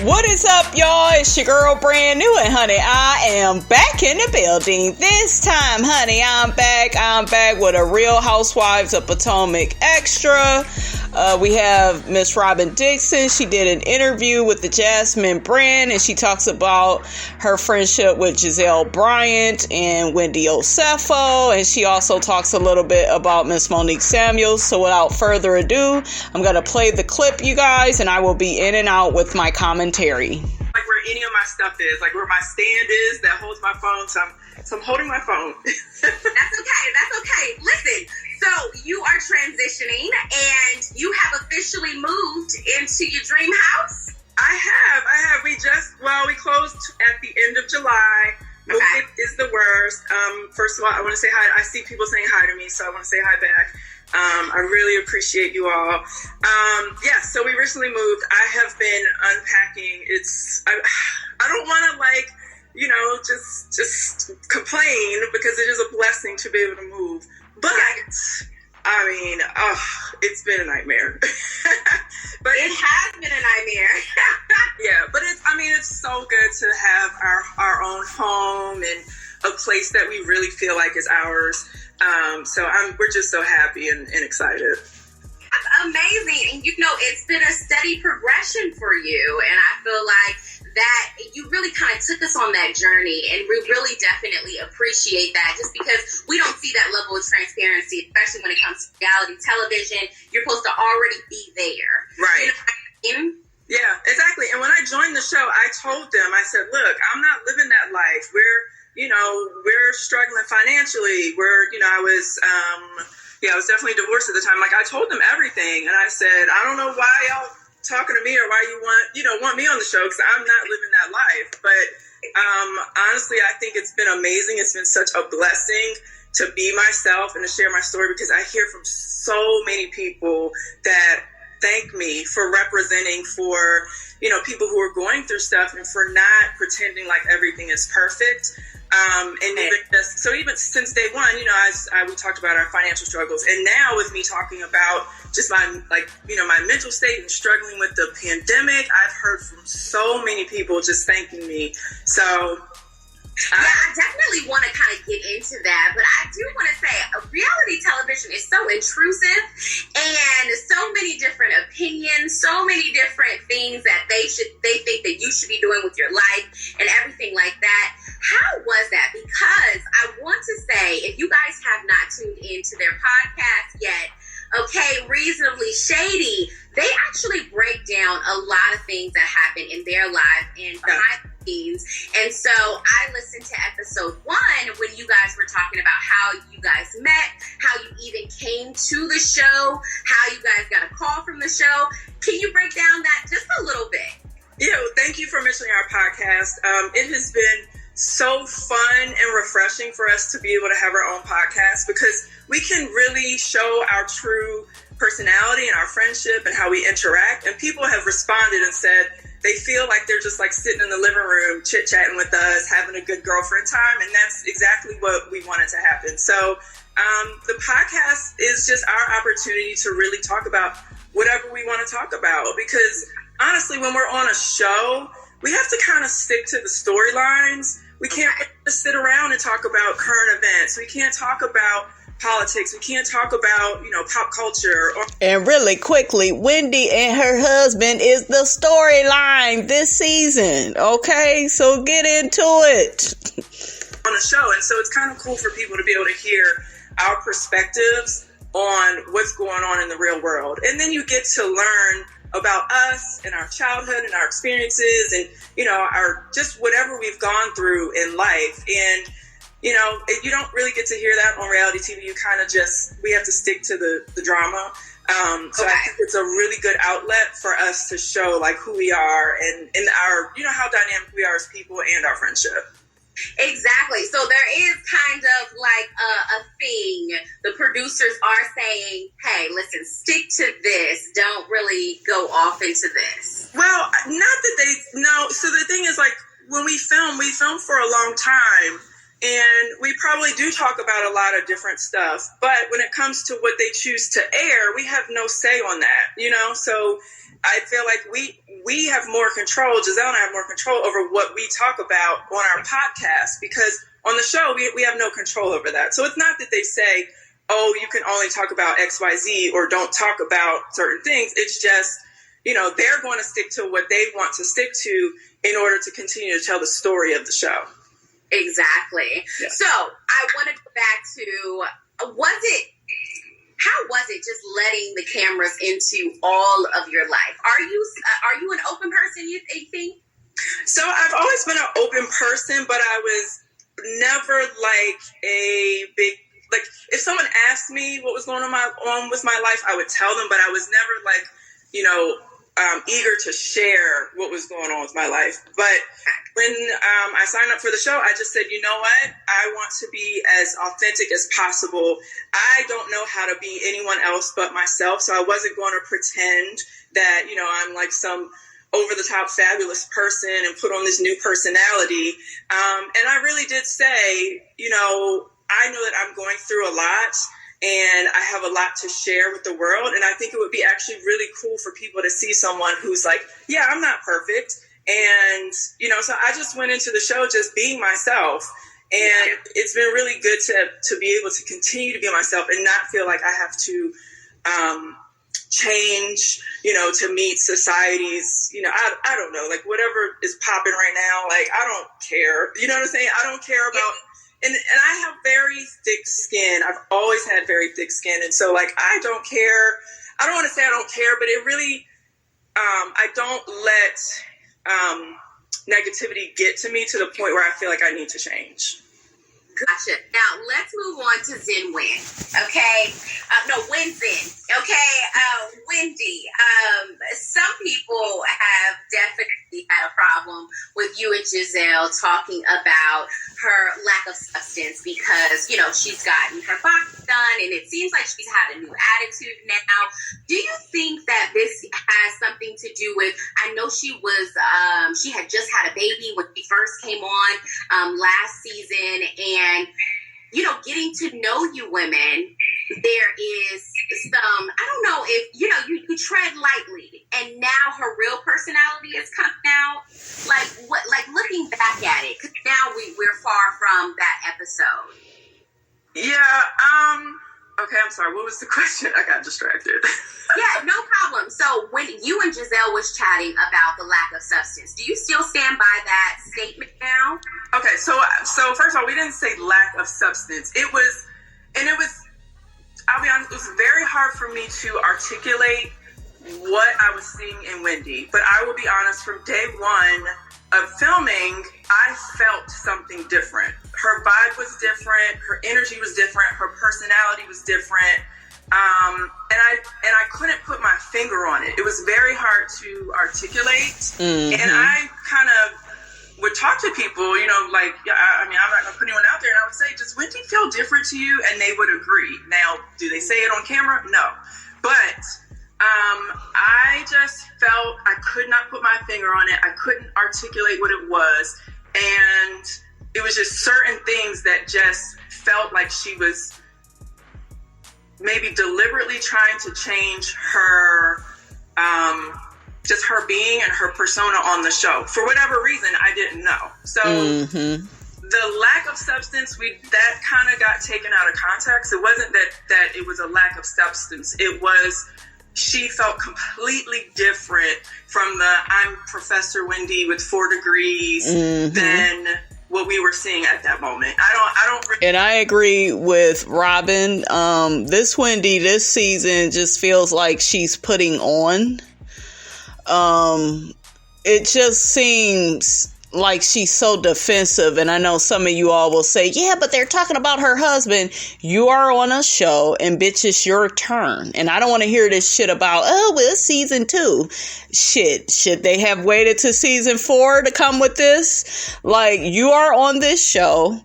What is up, y'all? It's your girl, brand new, and honey, I am back in the building. This time, honey, I'm back with a Real Housewives of Potomac extra. We have Miss Robyn Dixon. She did an interview with the Jasmine brand, and she talks about her friendship with Giselle Bryant and Wendy Osefo, and she also talks a little bit about Miss Monique Samuels. So without further ado, I'm going to play the clip, you guys, and I will be in and out with my commentary. Like where any of my stuff is, like where my stand is that holds my phone, so I'm holding my phone. That's okay. Listen, so you are transitioning and you have officially moved into your dream house? I have. We closed at the end of July. Okay. Moving is the worst. First of all, I want to say hi. I see people saying hi to me, so I want to say hi back. I really appreciate you all. So we recently moved. I have been unpacking. I don't want to just complain, because it is a blessing to be able to move. But it's been a nightmare. But it has been a nightmare. Yeah, but it's so good to have our own home and a place that we really feel like is ours. We're just so happy and excited. That's amazing. And it's been a steady progression for you. And I feel like that you really kind of took us on that journey, and we really definitely appreciate that, just because we don't see that level of transparency, especially when it comes to reality television. You're supposed to already be there. Right. You know what I mean? Yeah, exactly. And when I joined the show, I told them, I said, look, I'm not living that life. We're struggling financially. I was definitely divorced at the time. Like, I told them everything, and I said, I don't know why y'all talking to me or why you want me on the show, because I'm not living that life. But honestly, I think it's been amazing. It's been such a blessing to be myself and to share my story, because I hear from so many people that thank me for representing for people who are going through stuff, and for not pretending like everything is perfect. Even since day one, we talked about our financial struggles, and now with me talking about just my mental state and struggling with the pandemic, I've heard from so many people just thanking me. So I definitely want to kind of get into that, but I do want to say reality television is so intrusive, and so many different opinions, so many different things that they think that you should be doing with your life and everything like that. How was that? Because I want to say, if you guys have not tuned into their podcast yet, okay, Reasonably Shady, they actually break down a lot of things that happen in their life and behind the scenes. And so I listened to episode 1 when you guys were talking about how you guys met, how you even came to the show, how you guys got a call from the show. Can you break down that just a little bit? Yeah, thank you for mentioning our podcast. It has been so fun and refreshing for us to be able to have our own podcast, because we can really show our true personality and our friendship and how we interact. And people have responded and said they feel like they're just like sitting in the living room chit-chatting with us, having a good girlfriend time. And that's exactly what we wanted to happen. So the podcast is just our opportunity to really talk about whatever we want to talk about, because honestly, when we're on a show, we have to kind of stick to the storylines. We can't just sit around and talk about current events. We can't talk about politics. We can't talk about, pop culture. And really quickly, Wendy and her husband is the storyline this season. Okay, so get into it. On the show. And so it's kind of cool for people to be able to hear our perspectives on what's going on in the real world. And then you get to learn about us and our childhood and our experiences and, our just whatever we've gone through in life. And, you don't really get to hear that on reality TV. You kind of we have to stick to the drama. So I think it's a really good outlet for us to show like who we are and our, how dynamic we are as people and our friendship. Exactly. So there is kind of like a thing. The producers are saying, hey, listen, stick to this. Don't really go off into this. Well, not that no. So the thing is, like, when we film for a long time, and we probably do talk about a lot of different stuff. But when it comes to what they choose to air, we have no say on that, So I feel like we have more control, Giselle and I have more control over what we talk about on our podcast, because on the show, we have no control over that. So it's not that they say, oh, you can only talk about XYZ or don't talk about certain things. It's just, they're going to stick to what they want to stick to in order to continue to tell the story of the show. Exactly. Yeah. So I want to go back to, how was it just letting the cameras into all of your life? Are you an open person, you think? So I've always been an open person, but I was never like a big, like if someone asked me what was going on with my life, I would tell them, but I was never like, eager to share what was going on with my life. But when I signed up for the show, I just said, you know what? I want to be as authentic as possible. I don't know how to be anyone else but myself, so I wasn't going to pretend that, I'm like some over-the-top fabulous person and put on this new personality. And I really did say, I know that I'm going through a lot, and I have a lot to share with the world. And I think it would be actually really cool for people to see someone who's like, yeah, I'm not perfect. And, so I just went into the show just being myself. And it's been really good to be able to continue to be myself and not feel like I have to change, to meet society's, I don't know, like whatever is popping right now. Like, I don't care. You know what I'm saying? I don't care about... And I have very thick skin. I've always had very thick skin. And so, like, I don't care. I don't want to say I don't care, but it really, I don't let negativity get to me to the point where I feel like I need to change. Gotcha. Now, let's move on to Zen Win, okay? Win Zen, okay? Wendy, some people have definitely had a problem with you and Giselle talking about her lack of substance because, she's gotten her box done and it seems like she's had a new attitude now. Do you think that this has something to do with, I know she had just had a baby when she first came on last season, and getting to know you women, there is some, I don't know if, you tread lightly, and now her real personality is coming out. Like looking back at it, because now we're far from that episode. Yeah, okay, I'm sorry, what was the question? I got distracted. Yeah, no problem. So when you and Giselle was chatting about the lack of substance, do you still stand by that statement now? Okay, so first of all, we didn't say lack of substance. It was, I'll be honest, it was very hard for me to articulate what I was seeing in Wendy. But I will be honest, from day one of filming, I felt something different. Her vibe was different, her energy was different, her personality was different. And I couldn't put my finger on it. It was very hard to articulate. Mm-hmm. And I kind of would talk to people, I'm not going to put anyone out there. And I would say, does Wendy feel different to you? And they would agree. Now, do they say it on camera? No. But I just felt I could not put my finger on it. I couldn't articulate what it was. And it was just certain things that just felt like she was maybe deliberately trying to change her, just her being and her persona on the show. For whatever reason, I didn't know. So the lack of substance, that kind of got taken out of context. It wasn't that it was a lack of substance. It was, she felt completely different from the I'm Professor Wendy with 4 degrees than what we were seeing at that moment. I don't really... And I agree with Robyn. This Wendy, this season just feels like she's putting on. It just seems like she's so defensive. And I know some of you all will say, yeah, but they're talking about her husband. You are on a show and bitch, it's your turn. And I don't want to hear this shit about, oh, well, it's season 2. Shit, should they have waited to season 4 to come with this? Like, you are on this show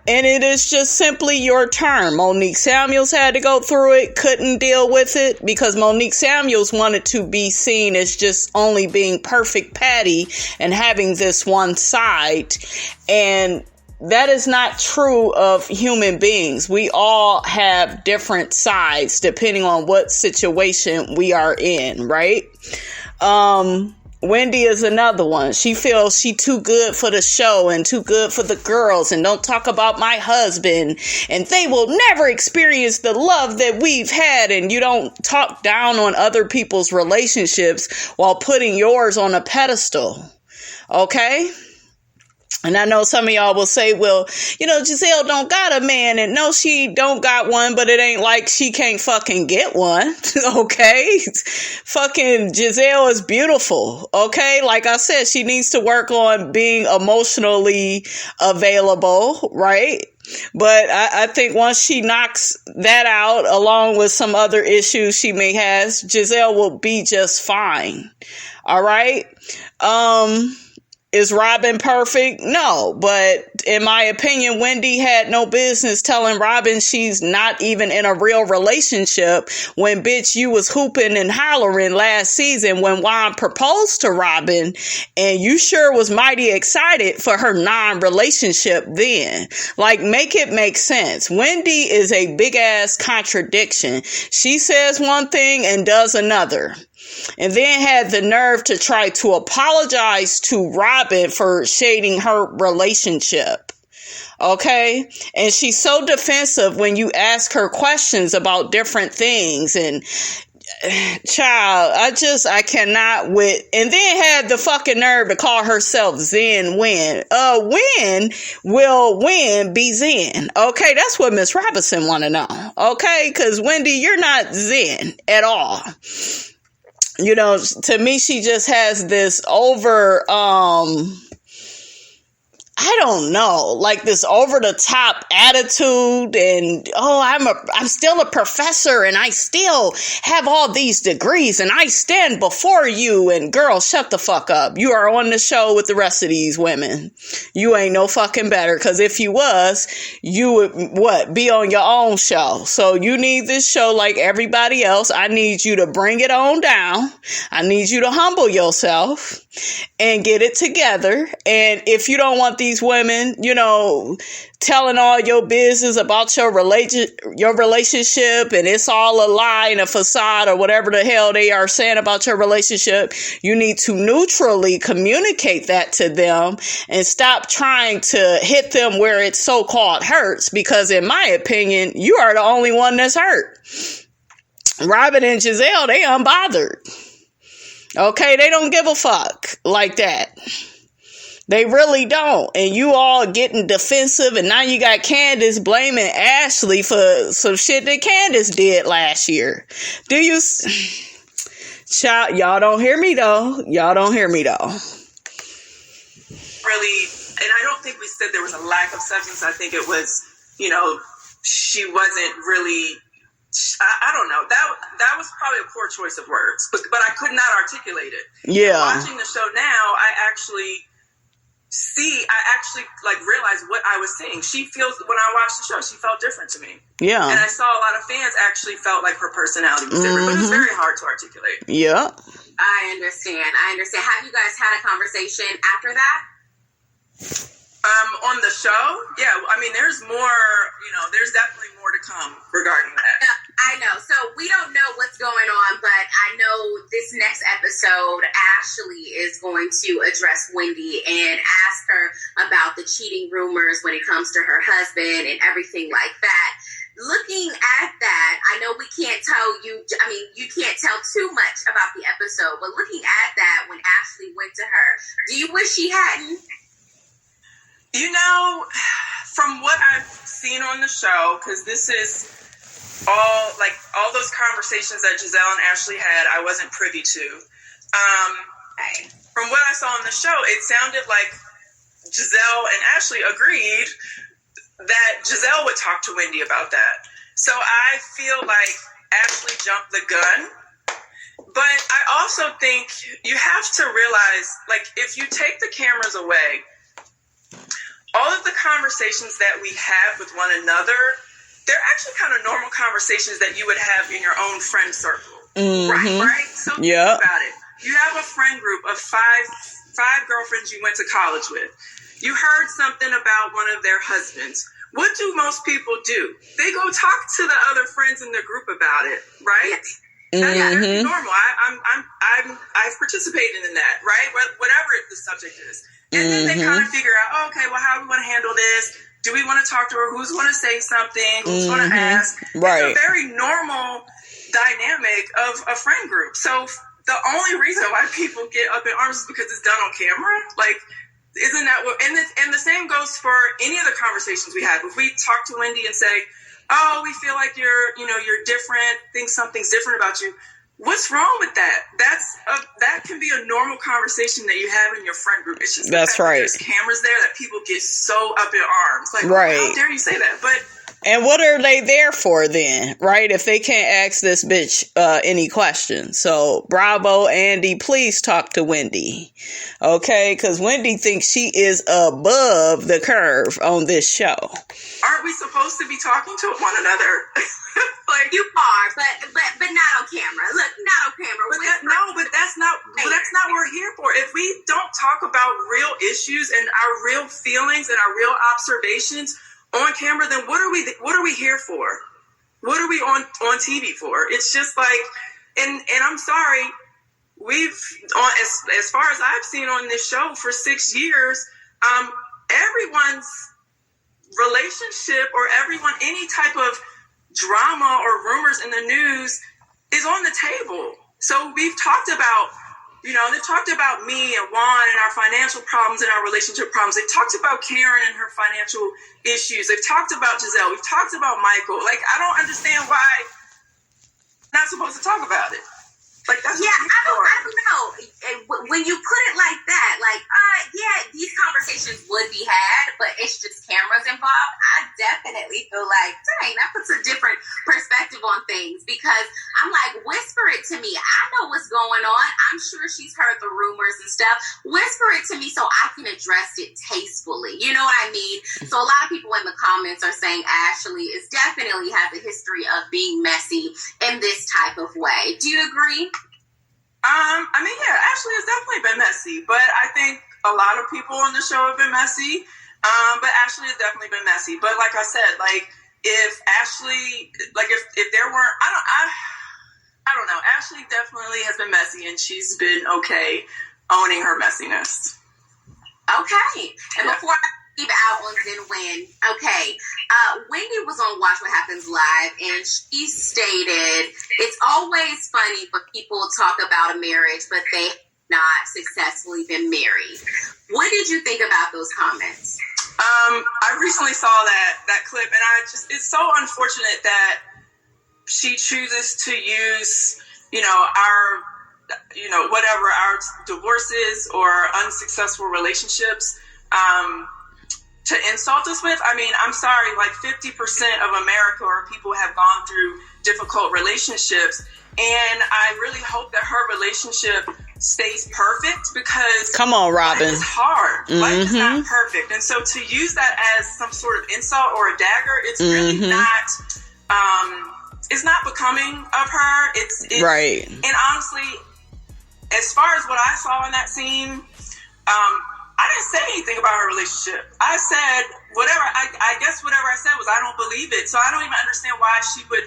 and it is just simply your turn. Monique Samuels had to go through it, couldn't deal with it because Monique Samuels wanted to be seen as just only being perfect Patty and having this one side. And that is not true of human beings. We all have different sides depending on what situation we are in, right? Wendy is another one. She feels she too good for the show and too good for the girls, and don't talk about my husband, and they will never experience the love that we've had, and you don't talk down on other people's relationships while putting yours on a pedestal. Okay? And I know some of y'all will say, well, you know, Giselle don't got a man. And no, she don't got one, but it ain't like she can't fucking get one. Okay? Fucking Giselle is beautiful. Okay? Like I said, she needs to work on being emotionally available, right? But I think once she knocks that out, along with some other issues she may have, Giselle will be just fine. All right? Is Robyn perfect? No, but in my opinion, Wendy had no business telling Robyn she's not even in a real relationship when, bitch, you was hooping and hollering last season when Juan proposed to Robyn, and you sure was mighty excited for her non-relationship then. Like, make it make sense. Wendy is a big-ass contradiction. She says one thing and does another. And then had the nerve to try to apologize to Robyn for shading her relationship. Okay? And she's so defensive when you ask her questions about different things. And child, I cannot with. And then had the fucking nerve to call herself Zen Win. When will Win be Zen? Okay, that's what Miss Robinson want to know. Okay? Because Wendy, you're not Zen at all. You know, to me, she just has this over, I don't know, like this over the top attitude, and I'm still a professor and I still have all these degrees and I stand before you, and girl, shut the fuck up. You are on the show with the rest of these women. You ain't no fucking better, because if you was, you would be on your own show. So you need this show like everybody else. I need you to bring it on down. I need you to humble yourself and get it together. And if you don't want these women, you know, telling all your business about your relationship and it's all a lie and a facade or whatever the hell they are saying about your relationship, you need to neutrally communicate that to them and stop trying to hit them where it so-called hurts, because in my opinion, you are the only one that's hurt. Robyn and Giselle, they unbothered. Okay, they don't give a fuck like that. They really don't. And you all getting defensive, and now you got Candace blaming Ashley for some shit that Candace did last year. Do you? Child, y'all don't hear me though. Y'all don't hear me though. Really, and I don't think we said there was a lack of substance. I think it was, you know, she wasn't really... I don't know. That was probably a poor choice of words, but I could not articulate it. Yeah. Watching the show now, I actually like realized what I was seeing. She feels, when I watched the show, she felt different to me. Yeah. And I saw a lot of fans actually felt like her personality was different, but it was very hard to articulate. Yeah. I understand. Have you guys had a conversation after that? On the show? Yeah, I mean, there's more, you know, there's definitely more to come regarding that. I know. So we don't know what's going on, but I know this next episode, Ashley is going to address Wendy and ask her about the cheating rumors when it comes to her husband and everything like that. Looking at that, I know we can't tell you, I mean, you can't tell too much about the episode, but looking at that, when Ashley went to her, do you wish she hadn't? You know, from what I've seen on the show, because this is all those conversations that Giselle and Ashley had, I wasn't privy to. From what I saw on the show, it sounded like Giselle and Ashley agreed that Giselle would talk to Wendy about that. So I feel like Ashley jumped the gun. But I also think you have to realize, like, if you take the cameras away, all of the conversations that we have with one another, they're actually kind of normal conversations that you would have in your own friend circle. Mm-hmm. Right? So think about it. You have a friend group of five girlfriends you went to college with. You heard something about one of their husbands. What do most people do? They go talk to the other friends in their group about it, right? That's normal. I've participated in that, right? Whatever the subject is. And then they kind of figure out, oh, okay, well, how do we want to handle this? Do we want to talk to her? Who's going to say something? Who's going to ask? Right. It's a very normal dynamic of a friend group. So the only reason why people get up in arms is because it's done on camera. Like, isn't that what? And the same goes for any of the conversations we have. If we talk to Wendy and say, "Oh, we feel like you're different. Think something's different about you." What's wrong with that? That can be a normal conversation that you have in your friend group. It's just that's right. There's cameras there that people get so up in arms. Like, right. How dare you say that? But. And what are they there for then, right? If they can't ask this bitch any questions. So, bravo, Andy. Please talk to Wendy. Okay? Because Wendy thinks she is above the curve on this show. Aren't we supposed to be talking to one another? Like, you are, but not on camera. Look, not on camera. But that's not what we're here for. If we don't talk about real issues and our real feelings and our real observations on camera, then what are we here for? What are we on TV for? It's just like, and I'm sorry, as far as I've seen on this show for 6 years, everyone's relationship or any type of drama or rumors in the news is on the table. So we've talked about, they've talked about me and Juan and our financial problems and our relationship problems. They've talked about Karen and her financial issues. They've talked about Giselle. We've talked about Michael. Like, I don't understand why I'm not supposed to talk about it. Like, that's I don't know. When you put it like that, like, these conversations would be had, but it's just cameras involved. I definitely feel like, dang, that puts a different perspective on things, because I'm like, whisper it to me. I know what's going on. I'm sure she's heard the rumors and stuff. Whisper it to me so I can address it tastefully. You know what I mean? So a lot of people in the comments are saying Ashley definitely has a history of being messy in this type of way. Do you agree? Ashley has definitely been messy, but I think a lot of people on the show have been messy. But Ashley has definitely been messy. But like I said, like, if Ashley, like, if there weren't, I don't know. Ashley definitely has been messy, and she's been okay owning her messiness. Okay. And before I leave out on Then When, okay, Wendy was on Watch What Happens Live, and she stated, it's always funny when people talk about a marriage, but they have not successfully been married. What did you think about those comments? I recently saw that clip, and it's so unfortunate that she chooses to use, our divorces or unsuccessful relationships, to insult us with. I mean, I'm sorry, like 50% of America or people have gone through difficult relationships, and I really hope that her relationship stays perfect, because come on, Robyn, life is hard. Life is not perfect, and so to use that as some sort of insult or a dagger, it's really not. It's not becoming of her. It's right. And honestly, as far as what I saw in that scene, I didn't say anything about her relationship. I said whatever. I guess whatever I said was, I don't believe it. So I don't even understand why she would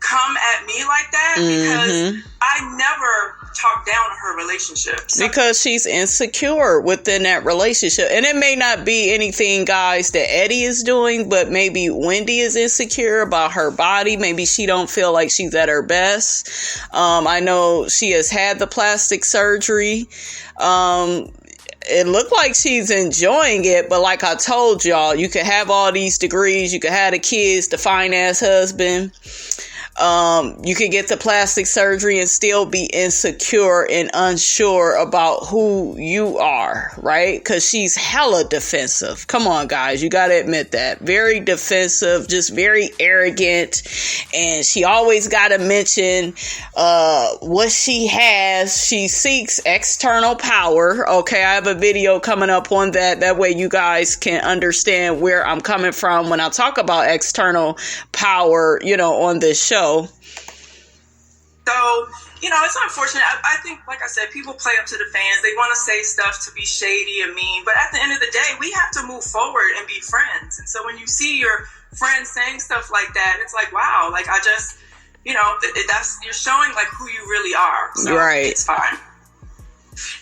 come at me like that, because I never talked down on her relationship. So, because she's insecure within that relationship. And it may not be anything, guys, that Eddie is doing, but maybe Wendy is insecure about her body. Maybe she don't feel like she's at her best. I know she has had the plastic surgery. It looked like she's enjoying it, but like I told y'all, you could have all these degrees, you could have the kids, the fine-ass husband, you could get the plastic surgery and still be insecure and unsure about who you are, right? Because she's hella defensive. Come on, guys, you gotta admit that. Very defensive, just very arrogant, and she always gotta mention what she has. She seeks external power. Okay, I have a video coming up on that. That way you guys can understand where I'm coming from when I talk about external power, on this show. So, it's unfortunate. I think, like I said, people play up to the fans. They want to say stuff to be shady and mean. But at the end of the day, we have to move forward and be friends. And so when you see your friends saying stuff like that, it's like, wow, like, I just, that's, you're showing like who you really are. So right. It's fine.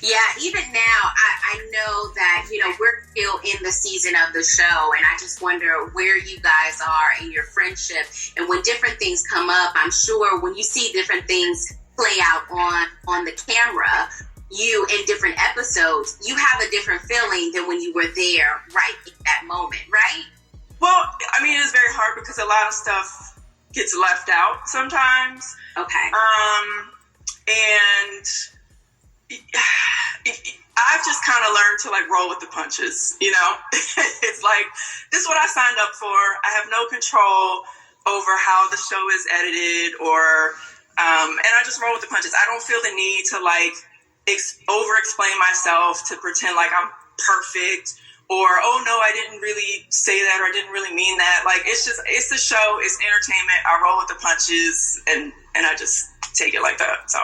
Yeah, even now, I know that, we're still in the season of the show, and I just wonder where you guys are in your friendship. And when different things come up, I'm sure when you see different things play out on the camera, you in different episodes, you have a different feeling than when you were there right in that moment, right? Well, I mean, it's very hard because a lot of stuff gets left out sometimes. Okay. And I've just kind of learned to like roll with the punches, It's like, this is what I signed up for. I have no control over how the show is edited and I just roll with the punches. I don't feel the need to like over-explain myself to pretend like I'm perfect or, oh no, I didn't really say that or I didn't really mean that. Like, it's the show, it's entertainment. I roll with the punches and I just take it like that, so.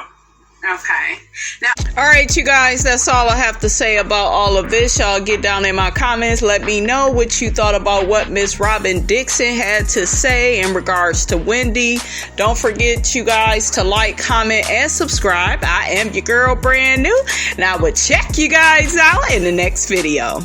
Okay. Now, all right, you guys, that's all I have to say about all of this. Y'all get down in my comments. Let me know what you thought about what Miss Robyn Dixon had to say in regards to Wendy. Don't forget, you guys, to like, comment, and subscribe. I am your girl, brand new, and I will check you guys out in the next video.